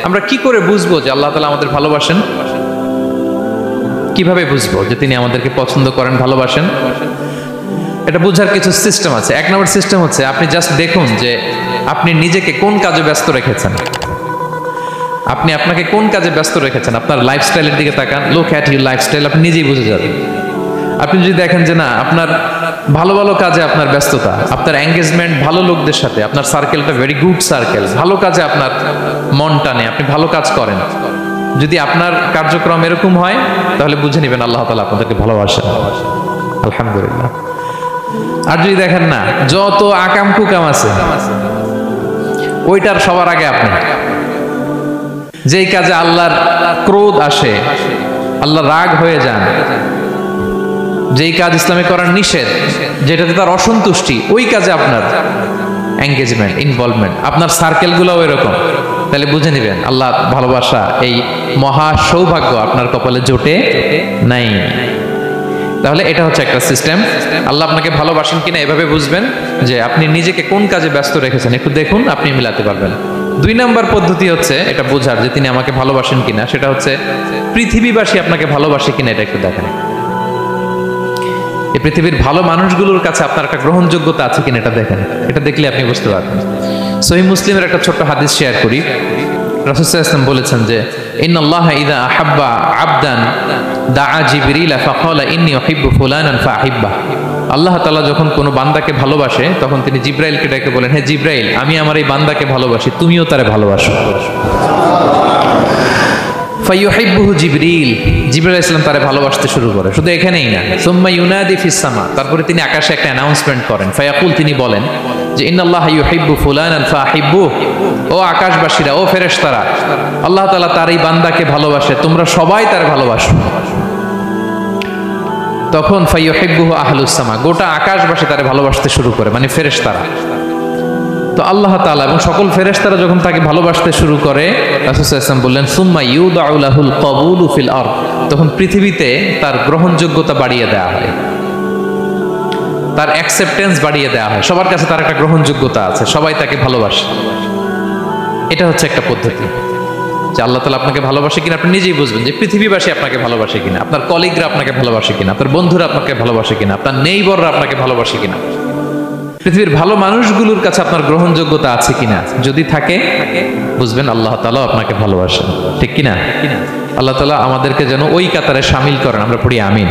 আমরা কি করে বুঝবো যে আল্লাহ তাআলা আমাদের ভালোবাসেন? কিভাবে বুঝবো যে তিনি আমাদেরকে পছন্দ করেন, ভালোবাসেন? এটা বোঝার কিছু সিস্টেম আছে। এক নম্বর সিস্টেম হচ্ছে আপনি জাস্ট দেখুন যে আপনি নিজেকে কোন কাজে ব্যস্ত রেখেছেন। আপনি আপনাকে কোন কাজে ব্যস্ত রেখেছেন, আপনার লাইফস্টাইলের দিকে তাকান, লুক অ্যাট ইউর লাইফস্টাইল, আপনি নিজেই বুঝে যাবেন। আপনি যদি দেখেন যে না, আপনার ভালো ভালো কাজে আপনার ব্যস্ততা, আপনার এঙ্গেজমেন্ট ভালো লোকদের সাথে, আপনার সার্কেলটা ভেরি গুড সার্কেল, ভালো কাজে আপনার মন টানে, আপনি ভালো কাজ করেন, যদি আপনার কার্যক্রম এরকম হয় তাহলে বুঝে নেবেন আল্লাহ তাআলা আপনাদেরকে ভালোবাসেন। আলহামদুলিল্লাহ। আর যদি দেখেন না, যত আকাম কুকাম আছে ওইটার সবার আগে আপনি, যেই কাজে আল্লাহর ক্রোধ আসে, আল্লাহ রাগ হয়ে যান, যেই কাজ ইসলামে করার নিষেধ, যেটাতে তার অসন্তুষ্টি, ওই কাজে আপনার এঙ্গেজমেন্ট, ইনভলভমেন্ট, আপনার সার্কেলগুলোও এরকম, তাহলে বুঝে নেবেন আল্লাহ ভালোবাসা, এই মহা সৌভাগ্য আপনার কপালে জোটে নাই। তাহলে এটা হচ্ছে একটা সিস্টেম। আল্লাহ আপনাকে ভালোবাসেন কিনা এভাবে বুঝবেন যে আপনি নিজেকে কোন কাজে ব্যস্ত রেখেছেন, একটু দেখুন, আপনি মিলাতে পারবেন। দুই নাম্বার পদ্ধতি হচ্ছে এটা বোঝার যে তিনি আমাকে ভালোবাসেন কিনা, সেটা হচ্ছে পৃথিবীবাসী আপনাকে ভালোবাসে কিনা, এটা একটু দেখেন। এই পৃথিবীর ভালো মানুষগুলোর কাছে আপনার একটা গ্রহণযোগ্যতা আছে কিনা এটা দেখেন। এটা দেখলে আপনি বুঝতে পারবেন। সহিহ মুসলিমের একটা ছোট্ট হাদিস শেয়ার করি। রাসূল সাল্লাল্লাহু আলাইহি ওয়াসাল্লাম বলেছেন যে ইন্নাল্লাহা ইযা আহাব্বা আবদান দাআ জিবরিল ফাকালা ইন্নী উহিব্বু ফুলানান ফাআহিব্বা। আল্লাহ তাআলা যখন কোনো বান্দাকে ভালোবাসে তখন তিনি জিবরাইলকে ডেকে বলেন, হে জিবরাইল, আমি আমার এই বান্দাকে ভালোবাসি, তুমিও তারে ভালোবাসো। ফায়ুহিব্বুহু জিবরিল, জিবরাইল আলাইহিস সালাম তারে ভালোবাসতে শুরু করে। শুধু এখানেই না, সুম্মা ইউনাদি ফিস সামা, তারপরে তিনি আকাশে একটা অ্যানাউন্সমেন্ট করেন। ফায়াকুল, তিনি বলেন যে ইন্নাল্লাহা ইউহিব্বু ফুলানান ফাহিব্বু, ও আকাশবাসীরা, ও ফেরেশতারা, আল্লাহ তাআলা তার এই বান্দাকে ভালোবাসে, তোমরা সবাই তার ভালোবাসো। তখন ফায়ুহিব্বুহু আহলুস সামা, গোটা আকাশবাসী তারে ভালোবাসতে শুরু করে, মানে ফেরেশতারা। তো আল্লাহ তাআলা এবং সকল ফেরেশতারা যখন তাকে ভালোবাসতে শুরু করে, রাসূল সাল্লাল্লাহু আলাইহি ওয়াসাল্লাম বললেন সুম্মা ইউদাউ লাহুল কবুলু ফিল আরদ, তখন পৃথিবীতে তার গ্রহণযোগ্যতা বাড়িয়ে দেওয়া হয়, তার অ্যাকসেপ্টেন্স বাড়িয়ে দেওয়া হয়, সবার কাছে তার একটা গ্রহণযোগ্যতা আছে, সবাই তাকে ভালোবাসে। এটা হচ্ছে একটা পদ্ধতি যে আল্লাহ তাআলা আপনাকে ভালোবাসে কিনা আপনি নিজেই বুঝবেন, যে পৃথিবীবাসী আপনাকে ভালোবাসে কিনা, আপনার কলিগরা আপনাকে ভালোবাসে কিনা, আপনার বন্ধুরা আপনাকে ভালোবাসে কিনা, আপনার নেইবররা আপনাকে ভালোবাসে কিনা, পৃথিবীর ভালো মানুষগুলোর কাছে আপনার গ্রহণযোগ্যতা আছে কিনা। যদি থাকে বুঝবেন আল্লাহ তাআলা আপনাকে ভালোবাসেন। ঠিক কিনা? আল্লাহ তাআলা আমাদেরকে যেন ওই কাতারে শামিল করেন। আমরা পড়ি আমিন।